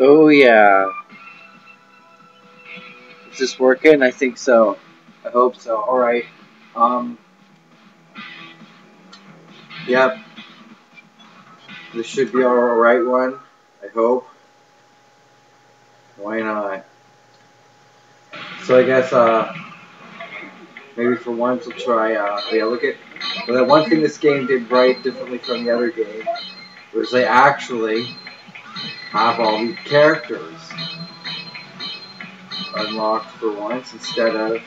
Oh yeah. Is this working? I think so. I hope so. Alright. Um, yep. This should be our right one. I hope. Why not? So I guess, maybe for once we'll try, yeah, look at, well, that one thing this game did right differently from the other game was they actually have all these characters unlocked for once instead of,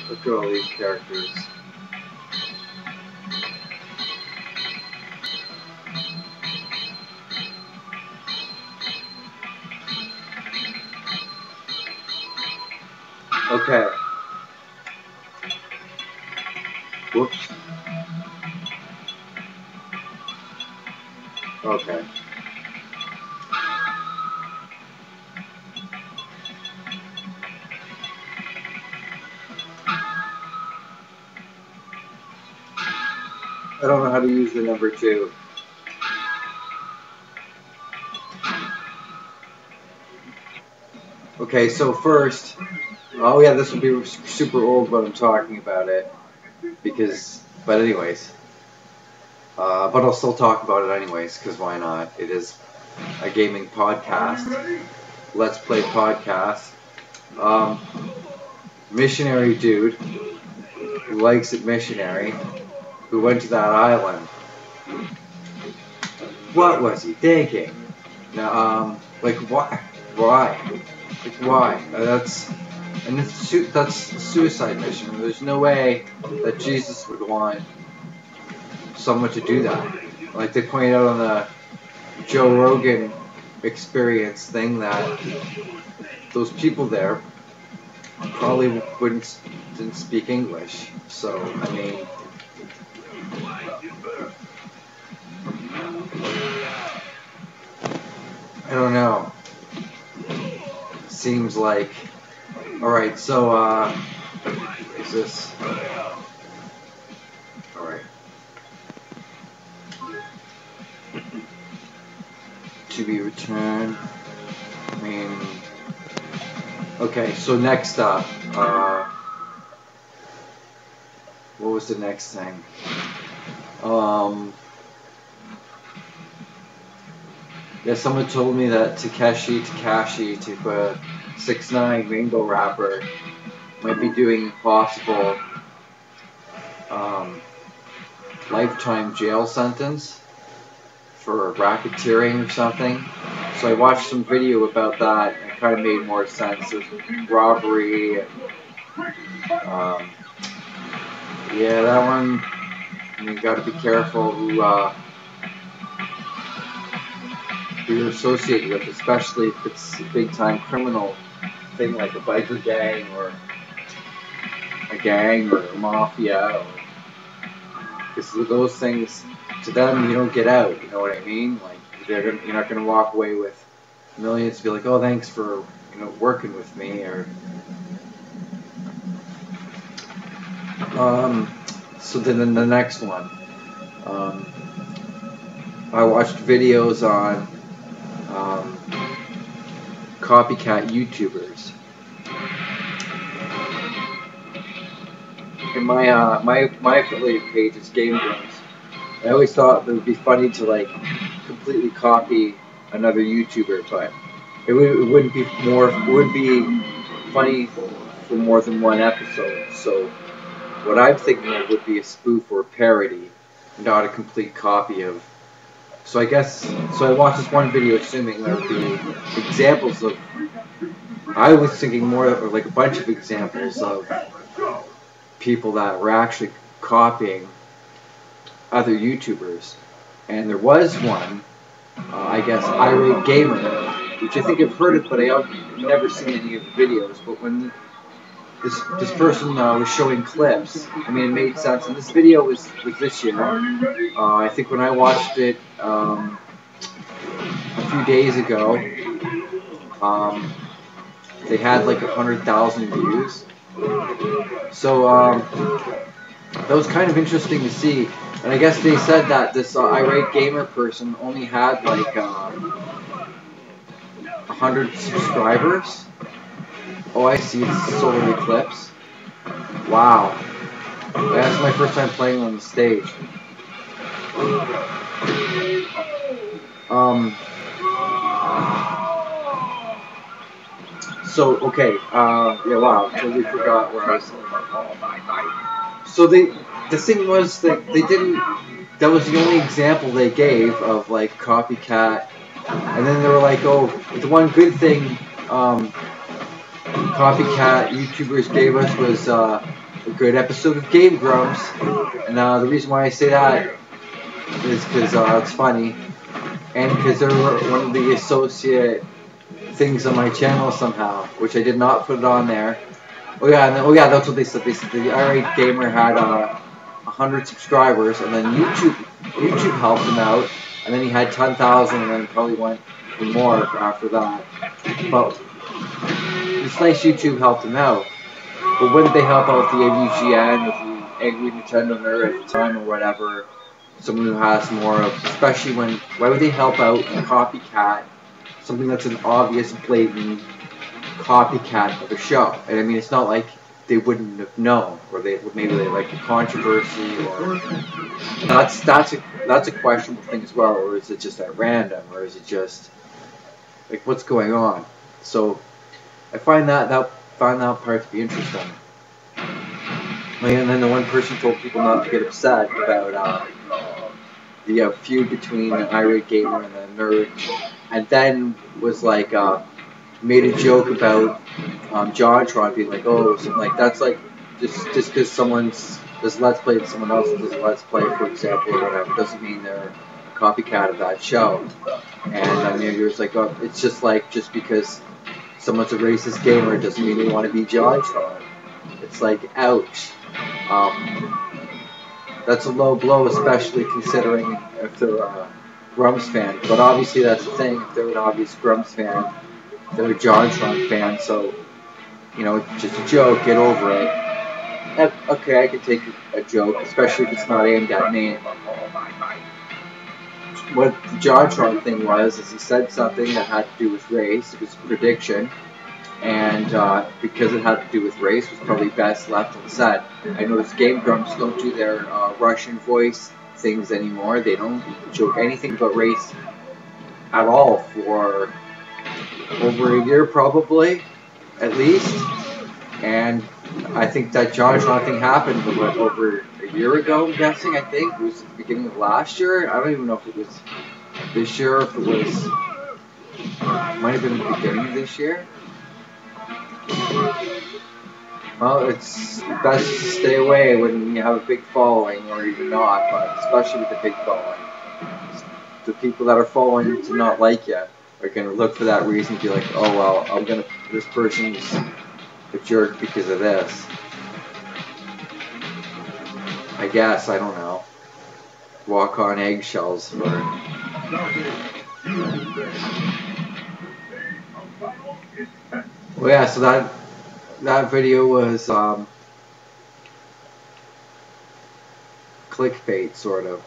look at all these characters. Okay. Whoops. Okay. I don't know how to use the number 2. Okay, so first, oh yeah, this will be super old when I'm talking about it, but anyways, but I'll still talk about it anyways, because why not? It is a gaming podcast, Let's Play podcast. Missionary dude who likes it missionary, who went to that island. What was he thinking? Now, like why? Like why? That's a suicide mission. There's no way that Jesus would want someone to do that. Like they pointed out on the Joe Rogan Experience thing that those people there probably didn't speak English. So I mean, I don't know. Seems like, all right. So is this all right? To be returned. I mean, okay. So next up, what was the next thing? Yeah, someone told me that Tekashi 6ix9ine Rainbow Rapper might be doing a possible lifetime jail sentence for racketeering or something. So I watched some video about that and it kind of made more sense. There's robbery and yeah, that one, you got to be careful who you're associated with, especially if it's a big time criminal thing like a biker gang or a mafia. Because those things, to them, you don't get out. You know what I mean? Like you're not going to walk away with millions to be like, oh, thanks for working with me, or so then the next one, I watched videos on copycat YouTubers. And my affiliate page is Game Grumps. I always thought it would be funny to like completely copy another YouTuber, but it would be funny for more than one episode. So what I'm thinking of would be a spoof or a parody, not a complete copy of. So I watched this one video assuming there would be examples of. I was thinking more of like a bunch of examples of people that were actually copying other YouTubers, and there was one, I guess, Irate Gamer, which I think I've heard of, but I've never seen any of the videos. But when this person was showing clips, I mean, it made sense. And this video was this year. I think when I watched it a few days ago, they had like 100,000 views. So that was kind of interesting to see. And I guess they said that this Irate Gamer person only had like 100 subscribers. Oh, I see. It's Solar Eclipse. Wow. That's my first time playing on the stage. So, okay, yeah, wow, totally forgot where I was saying. So the thing was that they didn't, that was the only example they gave of, like, copycat, and then they were like, oh, the one good thing, copycat YouTubers gave us was, a good episode of Game Grumps, and, the reason why I say that is because, it's funny, and because they were one of the associate things on my channel somehow, which I did not put it on there. Oh yeah, that's what they said. They said the irate gamer had 100 subscribers, and then YouTube helped him out, and then he had 10,000, and then probably went for more after that. But it's nice YouTube helped him out. But wouldn't they help out the AVGN, with the angry Nintendo nerd at the time or whatever? Someone who has more of, especially when, why would they help out a copycat? Something that's an obvious, blatant copycat of a show. And I mean, it's not like they wouldn't have known, or maybe they like the controversy, or that's a questionable thing as well. Or is it just at random, or is it just like what's going on? So I find that part to be interesting. And then the one person told people not to get upset about the feud between the irate gamer and the nerd, and then was like made a joke about JonTron being like, oh, something like that's like just because someone's does Let's Play and someone else does Let's Play, for example, or whatever, doesn't mean they're a copycat of that show. And I mean, it was like, oh, it's just like just because someone's a racist gamer doesn't mean they want to be JonTron. It's like, ouch. That's a low blow, especially considering if they're a Grumps fan. But obviously that's the thing, if they're an obvious Grumps fan, they're a JonTron fan, so, you know, just a joke, get over it. Okay, I can take a joke, especially if it's not aimed at me. What the JonTron thing was, is he said something that had to do with race, it was a prediction, and because it had to do with race, it was probably best left unsaid. I noticed Game Grumps don't do their Russian voice things anymore. They don't joke anything about race at all for over a year, probably, at least. And I think that JonTron thing happened over a year ago, I'm guessing. I think it was the beginning of last year. I don't even know if it was this year or if it was, might have been the beginning of this year. Well, it's best to stay away when you have a big following, or even not, but especially with a big following. The people that are following to not like you are going to look for that reason to be like, oh well, this person's a jerk because of this. I guess, I don't know. Walk on eggshells for... Well, yeah, so that video was clickbait, sort of.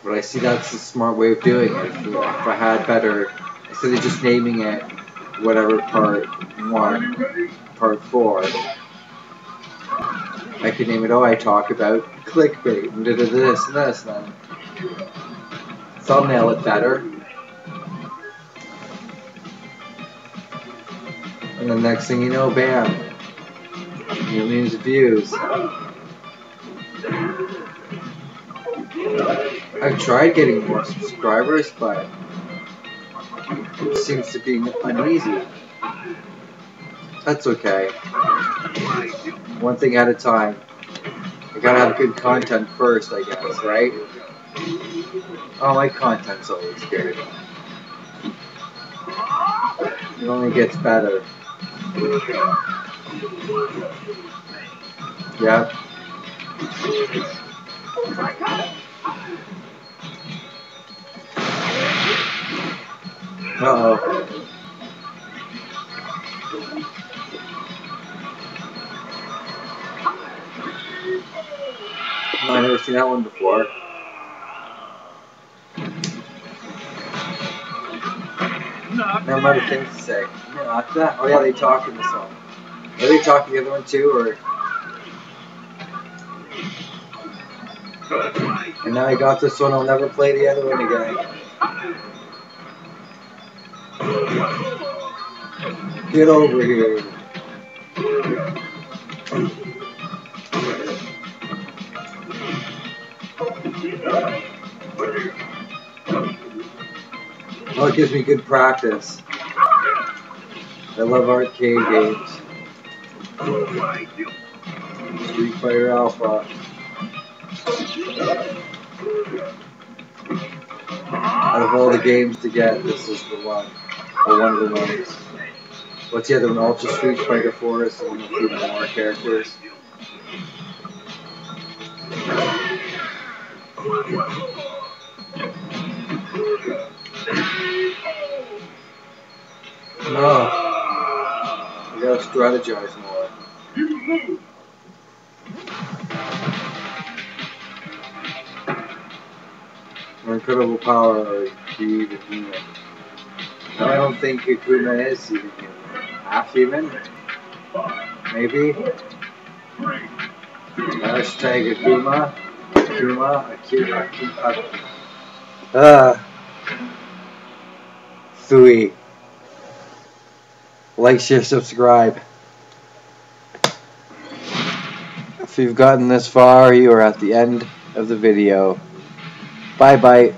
But I see that's a smart way of doing it. If I had better, instead of just naming it whatever part 1, part 4, I could name it, oh, I talk about clickbait and this and this, and then thumbnail it better. And the next thing you know, bam, millions of views. I've tried getting more subscribers, but it seems to be uneasy. That's okay. One thing at a time. I gotta have good content first, I guess, right? Oh, my content's always good. It only gets better. Yep. Uh-oh. Oh, I've never seen that one before. Now I'm out of things to say. Not that. Oh yeah, they talk in the song. Are they talking the other one too, or? And now I got this one. I'll never play the other one again. Get over here. Well, it gives me good practice. I love arcade games. Street Fighter Alpha. Out of all the games to get, this is the one. Or one of the ones. What's the other one? Ultra Street Fighter 4 is the one with even more characters. No. I gotta strategize more. Or incredible power or be the human. No, I don't think Akuma is even human. Half human? Maybe? Hashtag Akuma. SiLLy. Like, share, subscribe. If you've gotten this far, you are at the end of the video. Bye bye.